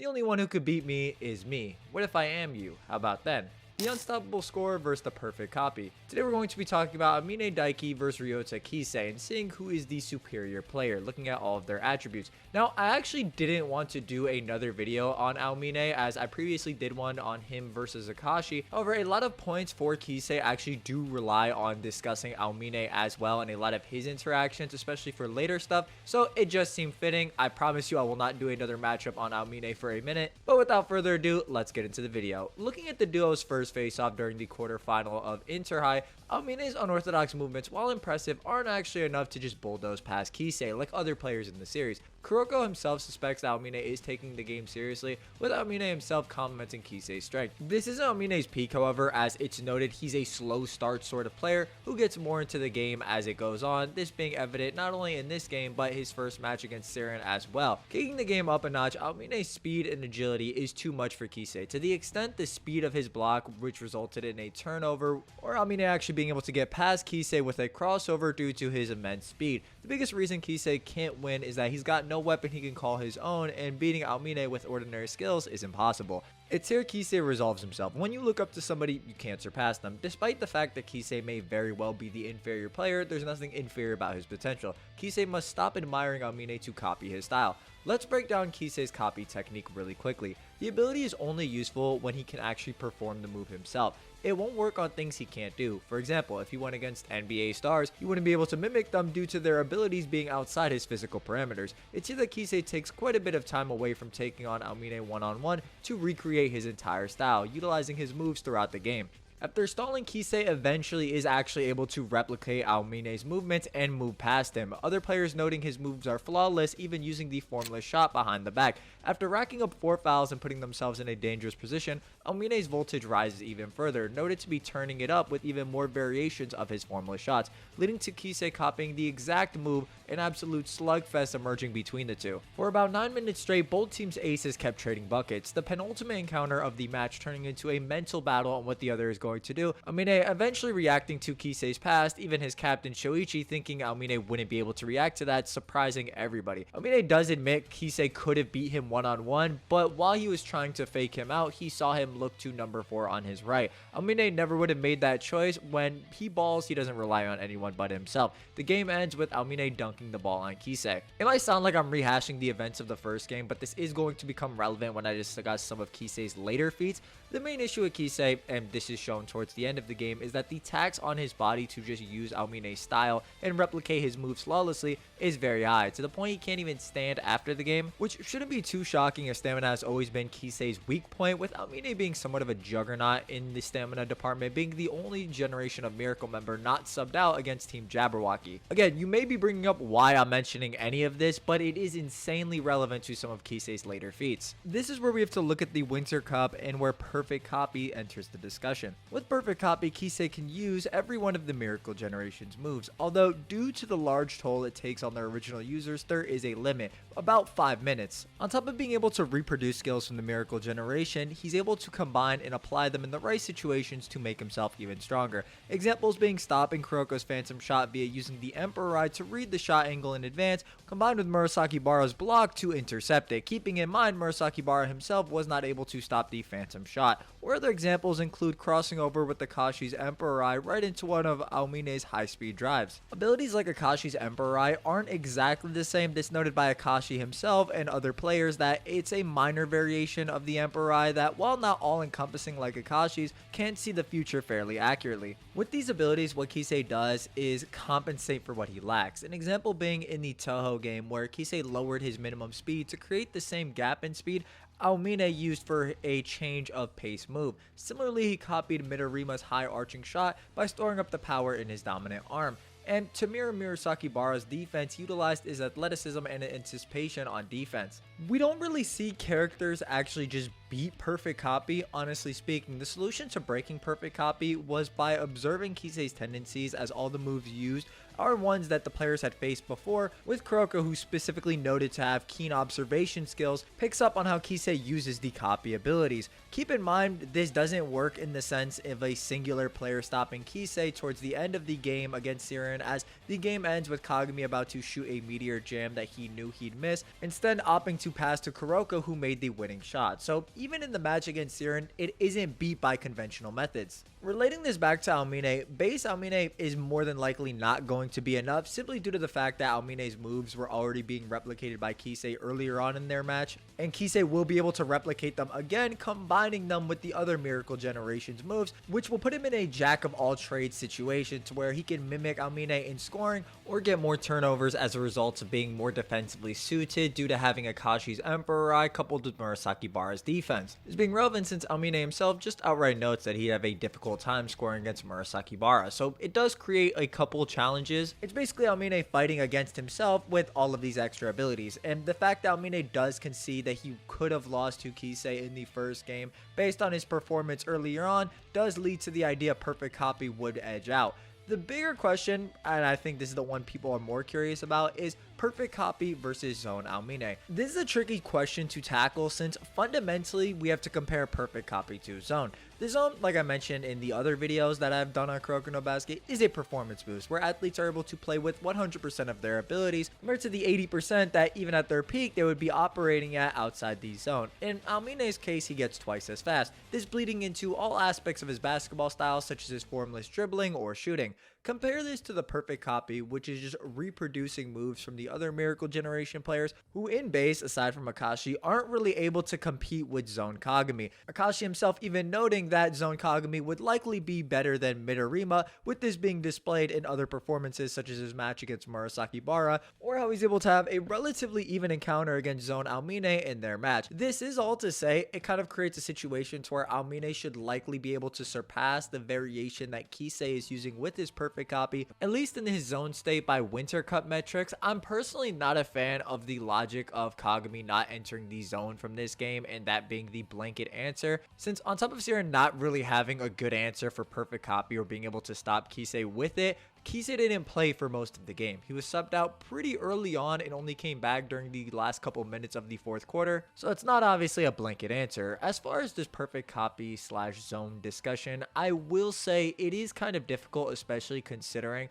The only one who could beat me is me. What if I am you? How about then? The unstoppable scorer versus the perfect copy. Today we're going to be talking about Aomine Daiki versus Ryota Kise and seeing who is the superior player, looking at all of their attributes. Now, I actually didn't want to do another video on Aomine as I previously did one on him versus Akashi. However, a lot of points for Kise actually do rely on discussing Aomine as well and a lot of his interactions, especially for later stuff. So it just seemed fitting. I promise you I will not do another matchup on Aomine for a minute. But without further ado, let's get into the video. Looking at the duo's first face-off during the quarterfinal of Interhigh, Aomine's unorthodox movements, while impressive, aren't actually enough to just bulldoze past Kise like other players in the series. Kuroko himself suspects that Aomine is taking the game seriously, with Aomine himself complimenting Kise's strength. This isn't Aomine's peak, however, as it's noted he's a slow start sort of player who gets more into the game as it goes on, this being evident not only in this game but his first match against Siren as well. Kicking the game up a notch, Aomine's speed and agility is too much for Kise, to the extent the speed of his block, which resulted in a turnover, or Aomine actually being able to get past Kise with a crossover due to his immense speed. The biggest reason Kise can't win is that he's got no weapon he can call his own, and beating Aomine with ordinary skills is impossible. It's here Kise resolves himself. When you look up to somebody, you can't surpass them. Despite the fact that Kise may very well be the inferior player, there's nothing inferior about his potential. Kise must stop admiring Aomine to copy his style. Let's break down Kise's copy technique really quickly. The ability is only useful when he can actually perform the move himself. It won't work on things he can't do. For example, if he went against NBA stars, he wouldn't be able to mimic them due to their abilities being outside his physical parameters. It's here that Kise takes quite a bit of time away from taking on Aomine one-on-one to recreate his entire style, utilizing his moves throughout the game. After stalling, Kise eventually is actually able to replicate Aomine's movements and move past him, other players noting his moves are flawless, even using the formless shot behind the back. After racking up 4 fouls and putting themselves in a dangerous position, Aomine's voltage rises even further, noted to be turning it up with even more variations of his formless shots, leading to Kise copying the exact move, an absolute slugfest emerging between the two. For about 9 minutes straight, both teams' aces kept trading buckets, the penultimate encounter of the match turning into a mental battle on what the other is going to do. Aomine eventually reacting to Kise's past, even his captain Shoichi thinking Aomine wouldn't be able to react to that, surprising everybody. Aomine does admit Kise could have beat him one-on-one, but while he was trying to fake him out, he saw him look to number 4 on his right. Aomine never would have made that choice. When he balls, he doesn't rely on anyone but himself. The game ends with Aomine dunking the ball on Kise. It might sound like I'm rehashing the events of the first game, but this is going to become relevant when I discuss some of Kise's later feats. The main issue with Kise, and this is shown towards the end of the game, is that the tax on his body to just use Aomine's style and replicate his moves flawlessly is very high, to the point he can't even stand after the game, which shouldn't be too shocking as stamina has always been Kise's weak point, with Aomine being somewhat of a juggernaut in the stamina department, being the only generation of Miracle member not subbed out against Team Jabberwocky. Again, you may be bringing up why I'm mentioning any of this, but it is insanely relevant to some of Kise's later feats. This is where we have to look at the Winter Cup and where Perfect Copy enters the discussion. With Perfect Copy, Kise can use every one of the Miracle Generation's moves, although due to the large toll it takes on their original users, there is a limit, about 5 minutes. On top of being able to reproduce skills from the Miracle Generation, he's able to combine and apply them in the right situations to make himself even stronger. Examples being stopping Kuroko's Phantom Shot via using the Emperor Eye to read the shot angle in advance, combined with Murasaki Bara's block to intercept it, keeping in mind Murasaki Bara himself was not able to stop the Phantom Shot. Or other examples include crossing over with Akashi's Emperor Eye right into one of Aomine's high-speed drives. Abilities like Akashi's Emperor Eye aren't exactly the same. This noted by Akashi himself and other players that it's a minor variation of the Emperor Eye that, while not all-encompassing like Akashi's, can see the future fairly accurately. With these abilities, what Kise does is compensate for what he lacks. An example being in the Toho game where Kise lowered his minimum speed to create the same gap in speed Aomine used for a change of pace move. Similarly, he copied Midorima's high arching shot by storing up the power in his dominant arm. And to mirror Murasaki Bara's defense, utilized his athleticism and anticipation on defense. We don't really see characters actually just beat Perfect Copy. Honestly speaking, the solution to breaking Perfect Copy was by observing Kise's tendencies, as all the moves used are ones that the players had faced before, with Kuroko, who's specifically noted to have keen observation skills, picks up on how Kise uses the copy abilities. Keep in mind, this doesn't work in the sense of a singular player stopping Kise towards the end of the game against Siren, as the game ends with Kagami about to shoot a meteor jam that he knew he'd miss, instead opting to pass to Kuroko, who made the winning shot. So even in the match against Siren, it isn't beat by conventional methods. Relating this back to Aomine, base Aomine is more than likely not going to be enough, simply due to the fact that Aomine's moves were already being replicated by Kise earlier on in their match, and Kise will be able to replicate them again, combining them with the other Miracle Generations moves, which will put him in a jack of all trades situation to where he can mimic Aomine in scoring or get more turnovers as a result of being more defensively suited due to having Akashi's Emperor Eye coupled with Murasaki Bara's defense. This being relevant since Aomine himself just outright notes that he'd have a difficult time scoring against Murasaki Bara, so it does create a couple challenges. It's basically Aomine fighting against himself with all of these extra abilities, and the fact that Aomine does concede that he could have lost to Kise in the first game based on his performance earlier on does lead to the idea Perfect Copy would edge out. The bigger question, and I think this is the one people are more curious about, is Perfect Copy versus Zone Aomine. This is a tricky question to tackle since fundamentally we have to compare Perfect Copy to Zone. The Zone, like I mentioned in the other videos that I've done on Kuroko no Basket, is a performance boost where athletes are able to play with 100% of their abilities compared to the 80% that even at their peak they would be operating at outside the zone. In Aomine's case, he gets twice as fast, this bleeding into all aspects of his basketball style such as his formless dribbling or shooting. Compare this to the Perfect Copy, which is just reproducing moves from the other Miracle Generation players who in base, aside from Akashi, aren't really able to compete with Zone Kagami. Akashi himself even noting that Zone Kagami would likely be better than Midorima, with this being displayed in other performances such as his match against Murasaki Bara, or how he's able to have a relatively even encounter against Zone Aomine in their match. This is all to say, it kind of creates a situation to where Aomine should likely be able to surpass the variation that Kise is using with his Perfect Copy, at least in his zone state by Winter Cup metrics. I'm personally not a fan of the logic of Kagami not entering the zone from this game and that being the blanket answer, since on top of Siren not really having a good answer for Perfect Copy or being able to stop Kise with it, Kise didn't play for most of the game. He was subbed out pretty early on and only came back during the last couple minutes of the fourth quarter, so it's not obviously a blanket answer. As far as this Perfect Copy slash zone discussion, I will say it is kind of difficult, especially considering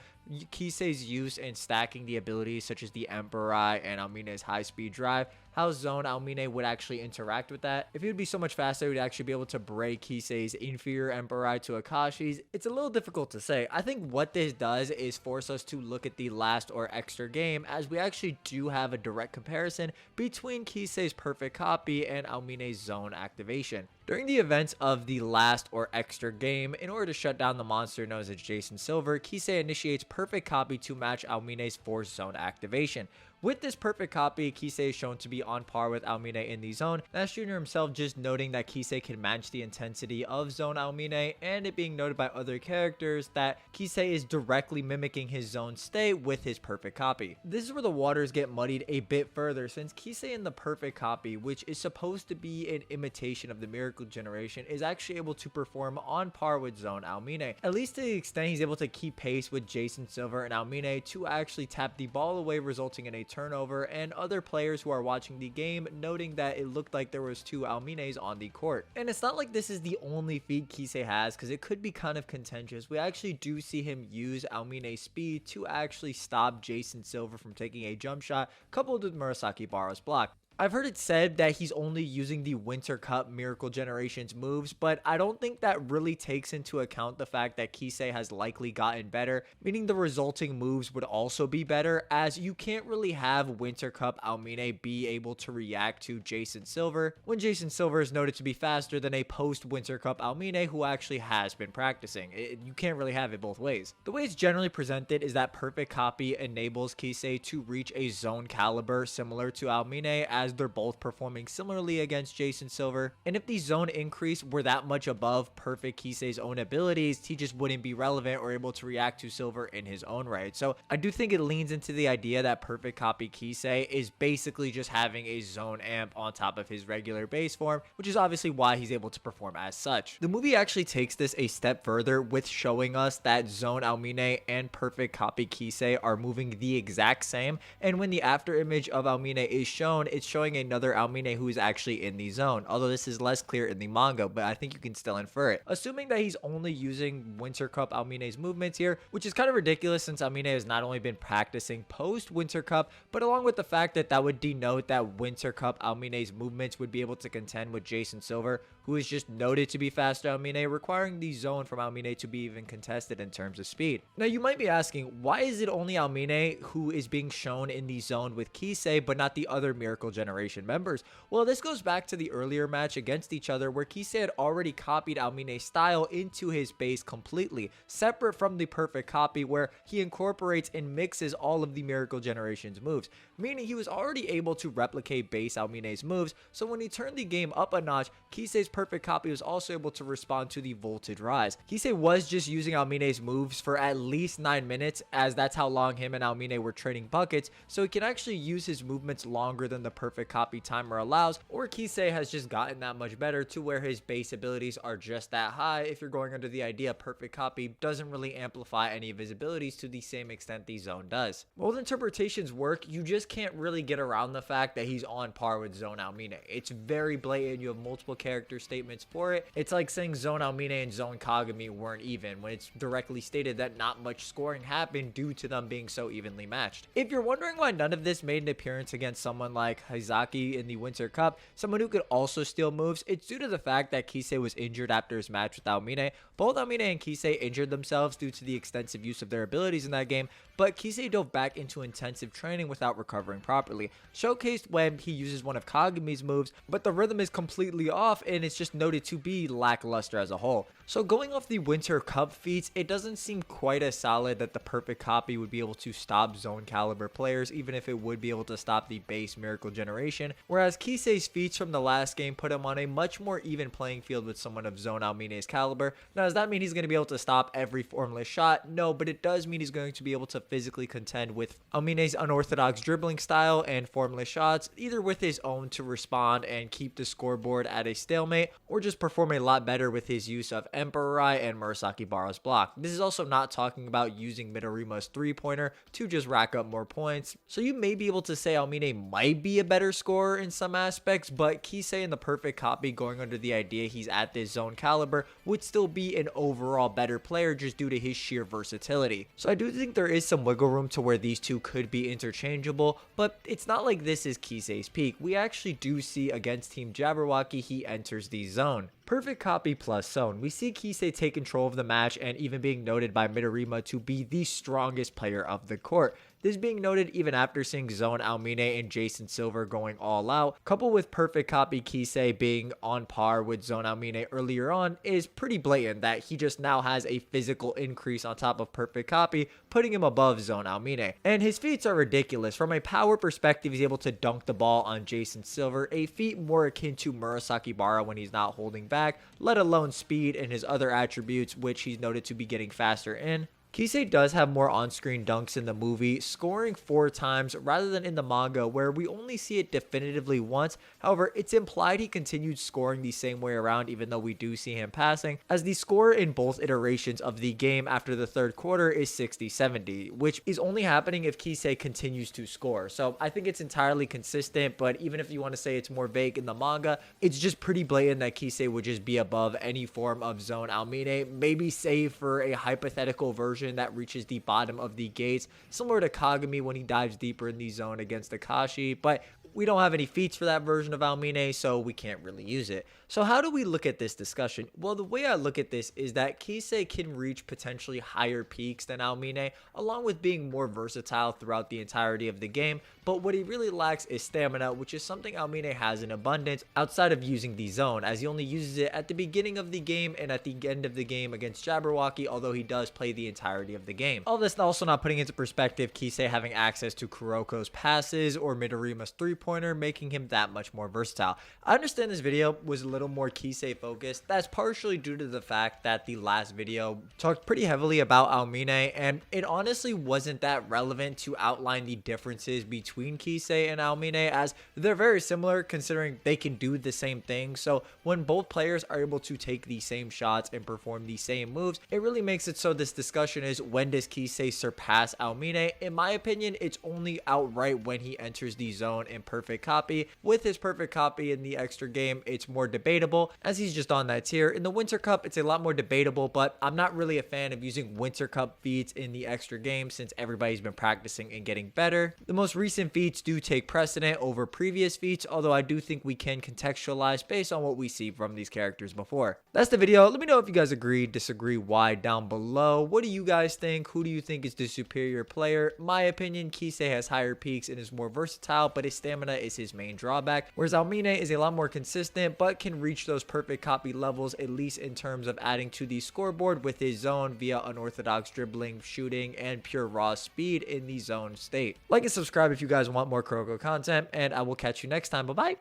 Kise's use in stacking the abilities such as the Emperor Eye and Aomine's high speed drive, how Zone Aomine would actually interact with that. If he would be so much faster, he would actually be able to break Kise's inferior Emperor Eye to Akashi's. It's a little difficult to say. I think what this does is force us to look at the last or extra game, as we actually do have a direct comparison between Kise's Perfect Copy and Aomine's Zone activation. During the events of the last or extra game, in order to shut down the monster known as Jason Silver, Kise initiates Perfect Copy to match Aomine's forced zone activation. With this Perfect Copy, Kise is shown to be on par with Aomine in the zone. Nash Jr. himself just noting that Kise can match the intensity of Zone Aomine, and it being noted by other characters that Kise is directly mimicking his zone state with his Perfect Copy. This is where the waters get muddied a bit further, since Kise in the Perfect Copy, which is supposed to be an imitation of the Miracle Generation, is actually able to perform on par with Zone Aomine, at least to the extent he's able to keep pace with Jason Silver and Aomine to actually tap the ball away, resulting in a turnover, and other players who are watching the game noting that it looked like there was two Aomines on the court. And it's not like this is the only feat Kise has, because it could be kind of contentious. We actually do see him use Aomine's speed to actually stop Jason Silver from taking a jump shot coupled with Murasaki Bara's block. I've heard it said that he's only using the Winter Cup Miracle Generations moves, but I don't think that really takes into account the fact that Kise has likely gotten better, meaning the resulting moves would also be better, as you can't really have Winter Cup Aomine be able to react to Jason Silver when Jason Silver is noted to be faster than a post Winter Cup Aomine who actually has been practicing. You can't really have it both ways. The way it's generally presented is that Perfect Copy enables Kise to reach a zone caliber similar to Aomine, as as they're both performing similarly against Jason Silver. And if the zone increase were that much above perfect Kise's own abilities, he just wouldn't be relevant or able to react to Silver in his own right. So I do think it leans into the idea that perfect copy Kise is basically just having a zone amp on top of his regular base form, which is obviously why he's able to perform as such. The movie actually takes this a step further with showing us that zone Aomine and perfect copy Kise are moving the exact same, and when the after image of Aomine is shown, it's showing another Aomine who is actually in the zone, although this is less clear in the manga, but I think you can still infer it. Assuming that he's only using Winter Cup Aomine's movements here, which is kind of ridiculous since Aomine has not only been practicing post Winter Cup, but along with the fact that that would denote that Winter Cup Aomine's movements would be able to contend with Jason Silver, who is just noted to be faster Aomine, requiring the zone from Aomine to be even contested in terms of speed. Now you might be asking, why is it only Aomine who is being shown in the zone with Kise, but not the other Miracle Generation members? Well, this goes back to the earlier match against each other where Kise had already copied Aomine's style into his base completely, separate from the perfect copy where he incorporates and mixes all of the Miracle Generation's moves, meaning he was already able to replicate base Aomine's moves, so when he turned the game up a notch, Kise's perfect copy was also able to respond to the voltage rise. Kise was just using Aomine's moves for at least 9 minutes, as that's how long him and Aomine were trading buckets, so he can actually use his movements longer than the perfect copy timer allows, or Kise has just gotten that much better to where his base abilities are just that high if you're going under the idea perfect copy doesn't really amplify any of his abilities to the same extent the zone does. Both interpretations work, you just can't really get around the fact that he's on par with zone Aomine. It's very blatant, you have multiple character statements for it. It's like saying zone Aomine and zone Kagami weren't even, when it's directly stated that not much scoring happened due to them being so evenly matched. If you're wondering why none of this made an appearance against someone like Hizaki in the Winter Cup, someone who could also steal moves, it's due to the fact that Kise was injured after his match with Aomine. Both Aomine and Kise injured themselves due to the extensive use of their abilities in that game, but Kise dove back into intensive training without recovering properly, showcased when he uses one of Kagami's moves, but the rhythm is completely off and it's just noted to be lackluster as a whole. So going off the Winter Cup feats, it doesn't seem quite as solid that the perfect copy would be able to stop zone caliber players, even if it would be able to stop the base Miracle Generation, whereas Kise's feats from the last game put him on a much more even playing field with someone of zone Aomine's caliber. Now does that mean he's going to be able to stop every formless shot? No, but it does mean he's going to be able to physically contend with Aomine's unorthodox dribbling style and formless shots, either with his own to respond and keep the scoreboard at a stalemate, or just perform a lot better with his use of Emperor Rai and Murasaki Bara's block. This is also not talking about using Midorima's 3-pointer to just rack up more points, so you may be able to say Aomine might be a better scorer in some aspects, but Kise in the perfect copy, going under the idea he's at this zone caliber, would still be an overall better player just due to his sheer versatility. So I do think there is some wiggle room to where these two could be interchangeable, but it's not like this is Kise's peak. We actually do see against Team Jabberwocky he enters the zone. Perfect copy plus zone. We see Kise take control of the match and even being noted by Midorima to be the strongest player of the court. This being noted even after seeing zone Aomine and Jason Silver going all out, coupled with perfect copy Kise being on par with zone Aomine earlier on, is pretty blatant that he just now has a physical increase on top of perfect copy, putting him above zone Aomine. And his feats are ridiculous. From a power perspective, he's able to dunk the ball on Jason Silver, a feat more akin to Murasaki Bara when he's not holding back, let alone speed and his other attributes, which he's noted to be getting faster in. Kise does have more on-screen dunks in the movie, scoring 4 times rather than in the manga where we only see it definitively once. However, it's implied he continued scoring the same way around even though we do see him passing, as the score in both iterations of the game after the third quarter is 60-70, which is only happening if Kise continues to score. So I think it's entirely consistent, but even if you want to say it's more vague in the manga, it's just pretty blatant that Kise would just be above any form of zone Aomine, maybe save for a hypothetical version that reaches the bottom of the gates, similar to Kagami when he dives deeper in the zone against Akashi, but we don't have any feats for that version of Aomine, so we can't really use it. So how do we look at this discussion? Well, the way I look at this is that Kise can reach potentially higher peaks than Aomine, along with being more versatile throughout the entirety of the game, but what he really lacks is stamina, which is something Aomine has in abundance outside of using the zone, as he only uses it at the beginning of the game and at the end of the game against Jabberwocky, although he does play the entirety of the game. All this also not putting into perspective Kise having access to Kuroko's passes or Midorima's 3 3-pointer, making him that much more versatile. I understand this video was a little more Kise focused. That's partially due to the fact that the last video talked pretty heavily about Aomine, and it honestly wasn't that relevant to outline the differences between Kise and Aomine, as they're very similar considering they can do the same thing. So when both players are able to take the same shots and perform the same moves, it really makes it so this discussion is, when does Kise surpass Aomine? In my opinion, it's only outright when he enters the zone in perfect copy. With his perfect copy in the extra game, it's more debatable as he's just on that tier. In the Winter Cup, it's a lot more debatable, but I'm not really a fan of using Winter Cup feats in the extra game since everybody's been practicing and getting better. The most recent feats do take precedent over previous feats, although I do think we can contextualize based on what we see from these characters before. That's the video. Let me know if you guys agree, disagree, why down below. What do you guys think? Who do you think is the superior player? My opinion, Kise has higher peaks and is more versatile, but his stamina is his main drawback, whereas Aomine is a lot more consistent but can reach those perfect copy levels, at least in terms of adding to the scoreboard with his zone via unorthodox dribbling, shooting, and pure raw speed in the zone state. Like and subscribe if you guys want more Kuroko content, and I will catch you next time. Bye bye.